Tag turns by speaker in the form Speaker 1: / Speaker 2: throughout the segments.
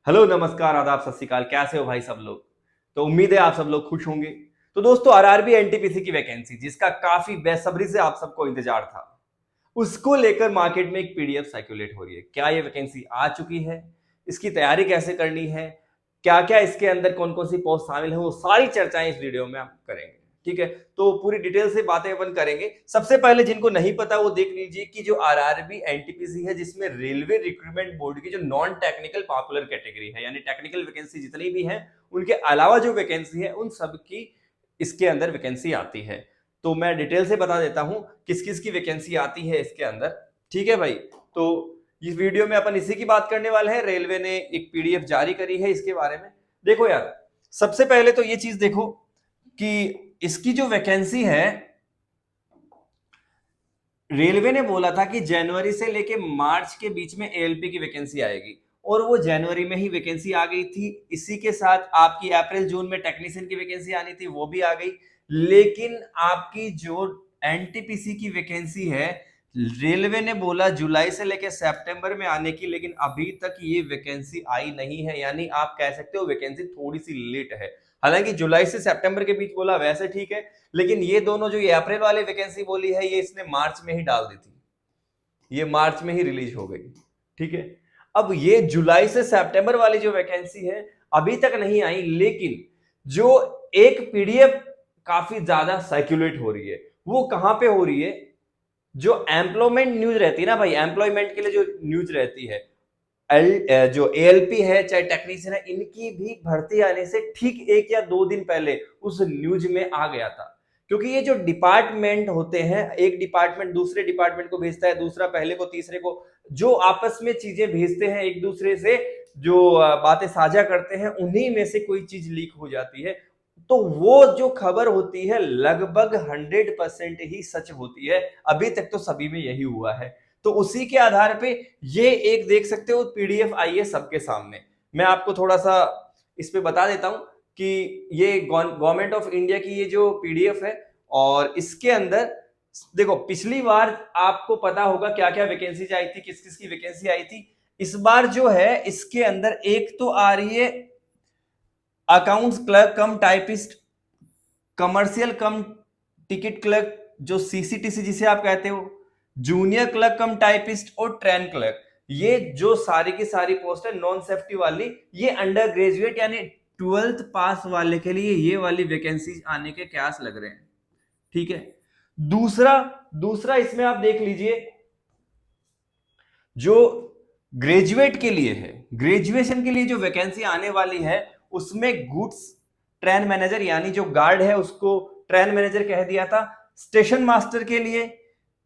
Speaker 1: Hello नमस्कार आदाब सत श्री अकाल। कैसे हो भाई सब लोग। तो उम्मीद है आप सब लोग खुश होंगे। तो दोस्तों आरआरबी एनटीपीसी की वैकेंसी जिसका काफी बेसब्री से आप सबको इंतजार था, उसको लेकर मार्केट में एक पीडीएफ सर्कुलेट हो रही है। क्या ये वैकेंसी आ चुकी है, इसकी तैयारी कैसे करनी है, क्या क्या इसके अंदर कौन कौन सी पोस्ट शामिल है, वो सारी चर्चाएं इस वीडियो में हम करेंगे। ठीक है, तो पूरी डिटेल से बातें अपन करेंगे। सबसे पहले जिनको नहीं पता वो देख लीजिए कि जो आरआरबी एनटीपीसी है, जिसमें रेलवे रिक्रूटमेंट बोर्ड की जो नॉन टेक्निकल पॉपुलर कैटेगरी है, यानी टेक्निकल वैकेंसी जितनी भी है उनके अलावा जो वैकेंसी है उन सब की इसके अंदर वैकेंसी आती है। तो मैं डिटेल से बता देता हूं किस किस की वैकेंसी आती है इसके अंदर। ठीक है भाई, तो इस वीडियो में अपन इसी की बात करने वाले हैं। रेलवे ने एक पीडीएफ जारी करी है इसके बारे में। देखो यार, सबसे पहले तो ये चीज देखो कि इसकी जो वैकेंसी है, रेलवे ने बोला था कि जनवरी से लेके मार्च के बीच में एएलपी की वैकेंसी आएगी, और वो जनवरी में ही वैकेंसी आ गई थी। इसी के साथ आपकी अप्रैल जून में टेक्नीशियन की वैकेंसी आनी थी, वो भी आ गई। लेकिन आपकी जो एनटीपीसी की वैकेंसी है, रेलवे ने बोला जुलाई से लेकर सितंबर में आने की, लेकिन अभी तक ये वैकेंसी आई नहीं है। यानी आप कह सकते हो वैकेंसी थोड़ी सी लेट है। हालांकि जुलाई से सितंबर के बीच बोला वैसे ठीक है, लेकिन ये दोनों जो ये अप्रैल वाली वैकेंसी बोली है ये इसने मार्च में ही डाल दी थी, ये मार्च में ही रिलीज हो गई। ठीक है, अब ये जुलाई से सितंबर वाली जो वैकेंसी है अभी तक नहीं आई, लेकिन जो एक पीडीएफ काफी ज्यादा सर्कुलेट हो रही है वो कहां पे हो रही है, जो एम्प्लॉयमेंट न्यूज रहती है ना भाई, एम्प्लॉयमेंट के लिए जो न्यूज रहती है, जो एएलपी है चाहे टेक्नीशियन है, इनकी भी भर्ती आने से ठीक 1 या 2 दिन पहले उस न्यूज में आ गया था। क्योंकि ये जो डिपार्टमेंट होते हैं, एक डिपार्टमेंट दूसरे डिपार्टमेंट को भेजता है, दूसरा पहले को तीसरे को, जो आपस में चीजें भेजते हैं एक दूसरे से, जो बातें साझा करते हैं, उन्हीं में से कोई चीज लीक हो जाती है। तो वो जो खबर होती है लगभग 100% ही सच होती है। अभी तक तो सभी में यही हुआ है। तो उसी के आधार पे ये एक देख सकते हो पीडीएफ आई है सबके सामने। मैं आपको थोड़ा सा इस पे बता देता हूं कि ये गवर्नमेंट ऑफ इंडिया की ये जो पीडीएफ है, और इसके अंदर देखो पिछली बार आपको पता होगा क्या क्या वैकेंसी आई थी, किस किस की वैकेंसी आई थी। इस बार जो है इसके अंदर एक तो आ रही है अकाउंट्स क्लर्क कम टाइपिस्ट, कमर्शियल कम टिकट क्लर्क जो सीसीटीसी जिसे आप कहते हो, जूनियर क्लर्क कम टाइपिस्ट और ट्रेन क्लर्क। ये जो सारी की सारी पोस्ट है नॉन सेफ्टी वाली, ये अंडर ग्रेजुएट यानी 12th पास वाले के लिए ये वाली वैकेंसी आने के क्यास लग रहे हैं। ठीक है, दूसरा दूसरा इसमें आप देख लीजिए जो ग्रेजुएट के लिए है, ग्रेजुएशन के लिए जो वैकेंसी आने वाली है उसमें गुड्स ट्रेन मैनेजर यानी जो गार्ड है उसको ट्रेन मैनेजर कह दिया था, स्टेशन मास्टर के लिए,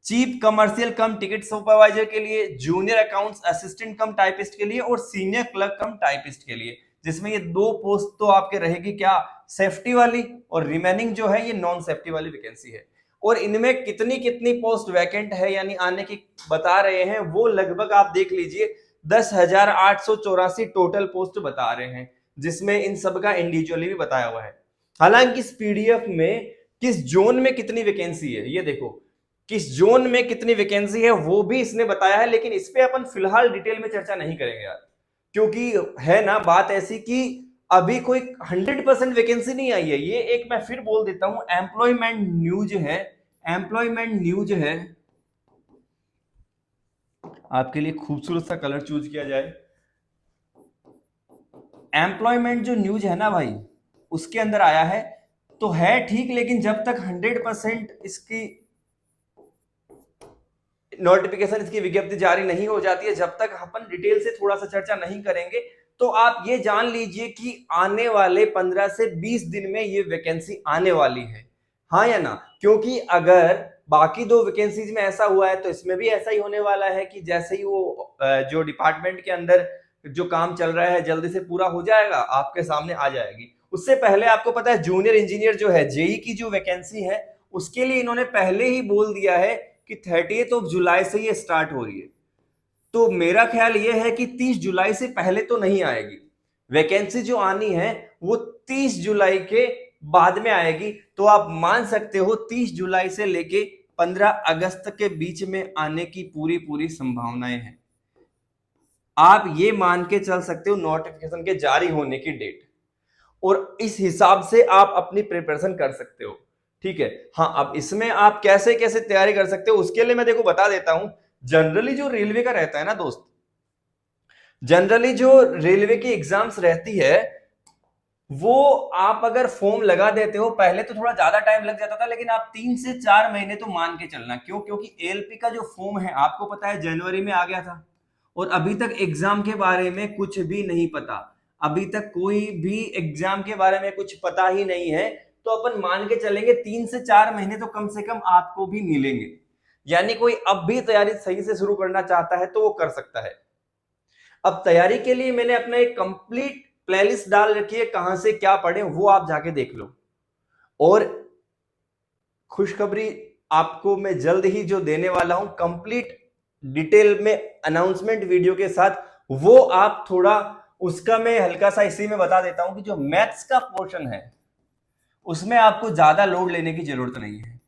Speaker 1: चीफ कमर्शियल कम टिकट सुपरवाइजर के लिए, जूनियर अकाउंट्स असिस्टेंट कम टाइपिस्ट के लिए और सीनियर क्लर्क कम टाइपिस्ट के लिए। जिसमें ये 2 पोस्ट तो आपके रहेगी क्या, सेफ्टी वाली, और रिमेनिंग जो है ये नॉन सेफ्टी वाली वैकेंसी है। और इनमें कितनी कितनी पोस्ट वैकेंट है यानी आने की बता रहे हैं, वो लगभग आप देख लीजिए 10,884 टोटल पोस्ट बता रहे हैं, जिसमें इन सब का इंडिविजुअली भी बताया हुआ है। हालांकि इस पीडीएफ में किस जोन में कितनी वैकेंसी है ये देखो, किस जोन में कितनी वैकेंसी है वो भी इसने बताया है, लेकिन इस पे अपन फिलहाल डिटेल में चर्चा नहीं करेंगे यार। क्योंकि है ना बात ऐसी कि अभी कोई 100% वैकेंसी नहीं आई है। ये एक मैं फिर बोल देता हूं एम्प्लॉयमेंट न्यूज है, एम्प्लॉयमेंट न्यूज है। आपके लिए खूबसूरत सा कलर चूज किया जाए। एम्प्लॉयमेंट जो न्यूज है ना भाई, उसके अंदर आया है तो है ठीक, लेकिन जब तक 100% इसकी नोटिफिकेशन, इसकी विज्ञप्ति जारी नहीं हो जाती है, जब तक अपन डिटेल से थोड़ा सा चर्चा नहीं करेंगे, तो आप ये जान लीजिए कि आने वाले 15 से 20 दिन में ये वैकेंसी आने वाली है। हाँ या ना, क्योंकि अगर बाकी 2 वैकेंसीज में ऐसा हुआ है तो इसमें भी ऐसा ही होने वाला है कि जैसे ही वो जो डिपार्टमेंट के अंदर जो काम चल रहा है जल्दी से पूरा हो जाएगा, आपके सामने आ जाएगी। उससे पहले आपको पता है जूनियर इंजीनियर जो है जेई की जो वैकेंसी है, उसके लिए इन्होंने पहले ही बोल दिया है कि 30 जुलाई से ये स्टार्ट हो रही है। तो मेरा ख्याल ये है कि 30 जुलाई से पहले तो नहीं आएगी वैकेंसी, जो आनी है वो 30 जुलाई के बाद में आएगी। तो आप मान सकते हो 30 जुलाई से लेके 15 अगस्त के बीच में आने की पूरी पूरी संभावनाएं हैं। आप ये मान के चल सकते हो नोटिफिकेशन के जारी होने की डेट, और इस हिसाब से आप अपनी प्रिपरेशन कर सकते हो। ठीक है, हाँ, अब इसमें आप कैसे कैसे तैयारी कर सकते हो उसके लिए मैं देखो बता देता हूं। जनरली जो रेलवे का रहता है ना दोस्त, जनरली जो रेलवे की एग्जाम्स रहती है, वो आप अगर फॉर्म लगा देते हो, पहले तो थोड़ा ज्यादा टाइम लग जाता था, लेकिन आप 3 से 4 महीने तो मान के चलना। क्यों? क्योंकि एएलपी का जो फॉर्म है आपको पता है जनवरी में आ गया था, और अभी तक एग्जाम के बारे में कुछ भी नहीं पता। अभी तक कोई भी एग्जाम के बारे में कुछ पता ही नहीं है, तो अपन मान के चलेंगे 3 से 4 महीने तो कम से कम आपको भी मिलेंगे। यानी कोई अब भी तैयारी सही से शुरू करना चाहता है तो वो कर सकता है। अब तैयारी के लिए मैंने अपना एक कंप्लीट प्लेलिस्ट डाल रखी है, कहां से क्या पढ़े वो आप जाके देख लो। और खुशखबरी आपको मैं जल्द ही जो देने वाला हूं कंप्लीट डिटेल में अनाउंसमेंट वीडियो के साथ, वो आप थोड़ा उसका मैं हल्का सा इसी में बता देता हूं कि जो मैथ्स का पोर्शन है उसमें आपको ज्यादा लोड लेने की जरूरत नहीं है।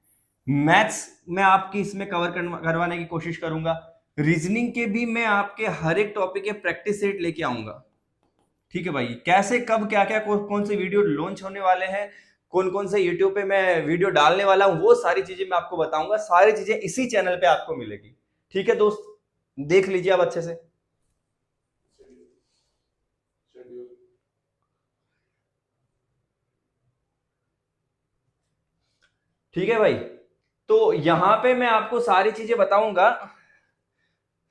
Speaker 1: मैथ्स मैं आपकी इसमें कवर करवाने की कोशिश करूंगा। रीजनिंग के भी मैं आपके हर एक टॉपिक के प्रैक्टिस सेट लेके आऊंगा। ठीक है भाई, कैसे कब क्या क्या कौन से वीडियो लॉन्च होने वाले हैं, कौन कौन से यूट्यूब पे मैं वीडियो डालने वाला हूं, वो सारी चीजें मैं आपको बताऊंगा। सारी चीजें इसी चैनल पे आपको मिलेगी। ठीक है दोस्त, देख लीजिए आप अच्छे से। ठीक है भाई, तो यहां पे मैं आपको सारी चीजें बताऊंगा।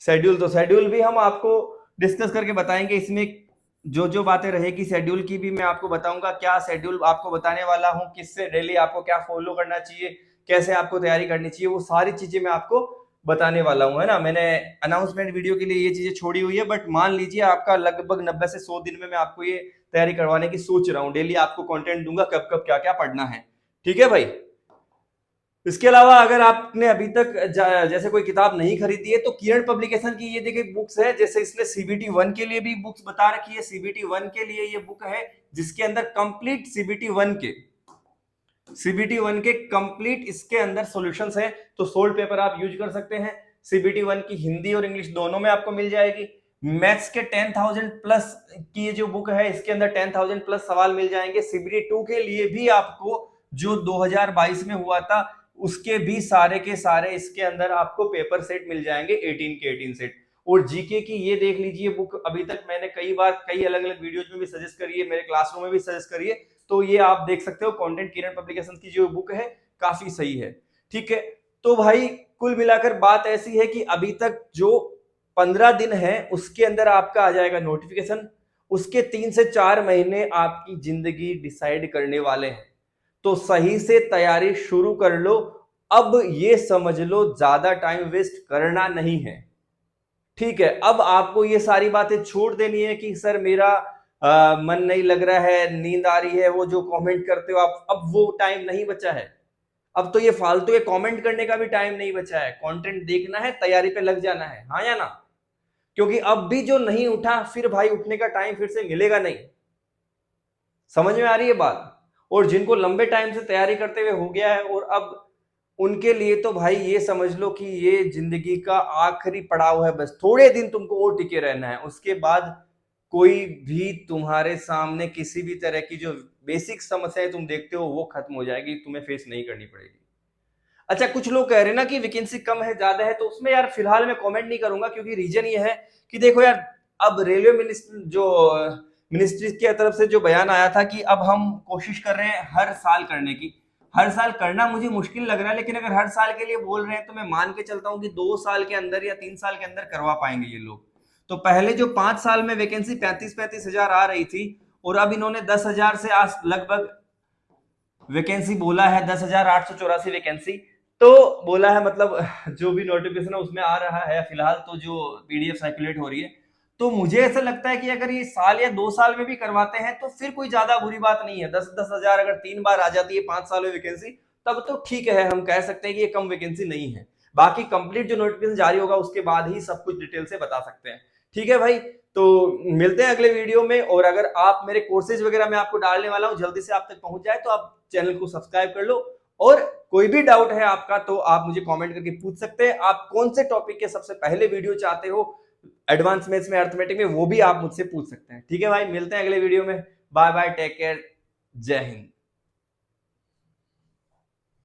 Speaker 1: शेड्यूल तो शेड्यूल भी हम आपको डिस्कस करके बताएंगे, इसमें जो जो बातें रहेगी शेड्यूल की भी मैं आपको बताऊंगा। क्या शेड्यूल आपको बताने वाला हूं, किससे डेली आपको क्या फॉलो करना चाहिए, कैसे आपको तैयारी करनी चाहिए, वो सारी चीजें मैं आपको बताने वाला हूं, है ना। मैंने अनाउंसमेंट वीडियो के लिए ये चीजें छोड़ी हुई है, बट मान लीजिए आपका लगभग 90 से 100 दिन में मैं आपको ये तैयारी करवाने की सोच रहा हूँ। डेली आपको कंटेंट दूंगा, कब कब क्या क्या पढ़ना है। ठीक है भाई, इसके अलावा अगर आपने अभी तक जैसे कोई किताब नहीं खरीदी है, तो किरण पब्लिकेशन की ये देखिए बुक्स है। जैसे इसने सीबीटी 1 के लिए भी बुक्स बता रखी है। सीबीटी 1 के लिए ये बुक है जिसके अंदर कंप्लीट सीबीटी 1 के कंप्लीट इसके अंदर सॉल्यूशंस हैं, तो सोल्ड पेपर आप यूज कर सकते हैं। सीबीटी 1 की हिंदी और इंग्लिश दोनों में आपको मिल जाएगी। मैथ्स के 10,000 प्लस की ये जो बुक है, इसके अंदर 10,000 प्लस सवाल मिल जाएंगे। सीबीटी 2 के लिए भी आपको जो 2022 में हुआ था उसके भी सारे के सारे इसके अंदर आपको पेपर सेट मिल जाएंगे, 18 के 18 सेट। और जीके की ये देख लीजिए बुक, अभी तक मैंने कई बार कई अलग अलग वीडियोज में भी सजेस्ट करी है, मेरे क्लासरूम में भी सजेस्ट करी है, तो ये आप देख सकते हो। कंटेंट किरण पब्लिकेशन की जो बुक है काफी सही है। ठीक है, तो भाई कुल मिलाकर बात ऐसी है कि अभी तक जो 15 दिन है उसके अंदर आपका आ जाएगा नोटिफिकेशन। उसके 3 से 4 महीने आपकी जिंदगी डिसाइड करने वाले हैं, तो सही से तैयारी शुरू कर लो। अब ये समझ लो ज्यादा टाइम वेस्ट करना नहीं है। ठीक है, अब आपको ये सारी बातें छोड़ देनी है कि सर मेरा मन नहीं लग रहा है, नींद आ रही है, वो जो कमेंट करते हो आप, अब वो टाइम नहीं बचा है। अब तो ये फालतू ये कमेंट करने का भी टाइम नहीं बचा है। कंटेंट देखना है, तैयारी पे लग जाना है, हाँ या ना। क्योंकि अब भी जो नहीं उठा, फिर भाई उठने का टाइम फिर से मिलेगा नहीं। समझ में आ रही है बात। और जिनको लंबे टाइम से तैयारी करते हुए हो गया है, और अब उनके लिए तो भाई ये समझ लो कि ये जिंदगी का आखिरी पड़ाव है। बस थोड़े दिन तुमको और टिके रहना है, उसके बाद कोई भी तुम्हारे सामने किसी भी तरह की जो बेसिक समस्याएं तुम देखते हो वो खत्म हो जाएगी, तुम्हें फेस नहीं करनी पड़ेगी। अच्छा, कुछ लोग कह रहे हैं ना कि वैकेंसी कम है ज्यादा है, तो उसमें यार फिलहाल मैं कमेंट नहीं करूंगा, क्योंकि रीजन ये है कि देखो यार, अब रेलवे मिनिस्टर जो मिनिस्ट्री की तरफ से जो बयान आया था कि अब हम कोशिश कर रहे हैं हर साल करने की। हर साल करना मुझे मुश्किल लग रहा है, लेकिन अगर हर साल के लिए बोल रहे हैं तो मैं मान के चलता हूं कि 2 साल के अंदर या 3 साल के अंदर करवा पाएंगे ये लोग। तो पहले जो 5 साल में वैकेंसी 35-35 हजार आ रही थी, और अब इन्होंने 10,000 से आज लगभग वैकेंसी बोला है, 10,884 वैकेंसी तो बोला है। मतलब जो भी नोटिफिकेशन है उसमें आ रहा है फिलहाल, तो जो पीडीएफ सर्कुलेट हो रही है, तो मुझे ऐसा लगता है कि अगर ये साल या 2 साल में भी करवाते हैं तो फिर कोई ज्यादा बुरी बात नहीं है। 10-10 हजार अगर 3 बार आ जाती है 5 साल में वैकेंसी, तब तो ठीक है, हम कह सकते हैं कि ये कम वैकेंसी नहीं है। बाकी कंप्लीट जो नोटिफिकेशन जारी होगा उसके बाद ही सब कुछ डिटेल से बता सकते हैं। ठीक है भाई, तो मिलते हैं अगले वीडियो में। और अगर आप मेरे कोर्सेज वगैरह में आपको डालने वाला हूं, जल्दी से आप तक पहुंच जाए तो आप चैनल को सब्सक्राइब कर लो। और कोई भी डाउट है आपका तो आप मुझे कमेंट करके पूछ सकते हैं। आप कौन से टॉपिक के सबसे पहले वीडियो चाहते हो एडवांस मैथ्स में, अर्थमेटिक में, वो भी आप मुझसे पूछ सकते हैं। ठीक है भाई, मिलते हैं अगले वीडियो में। बाय बाय, टेक केयर, जय हिंद।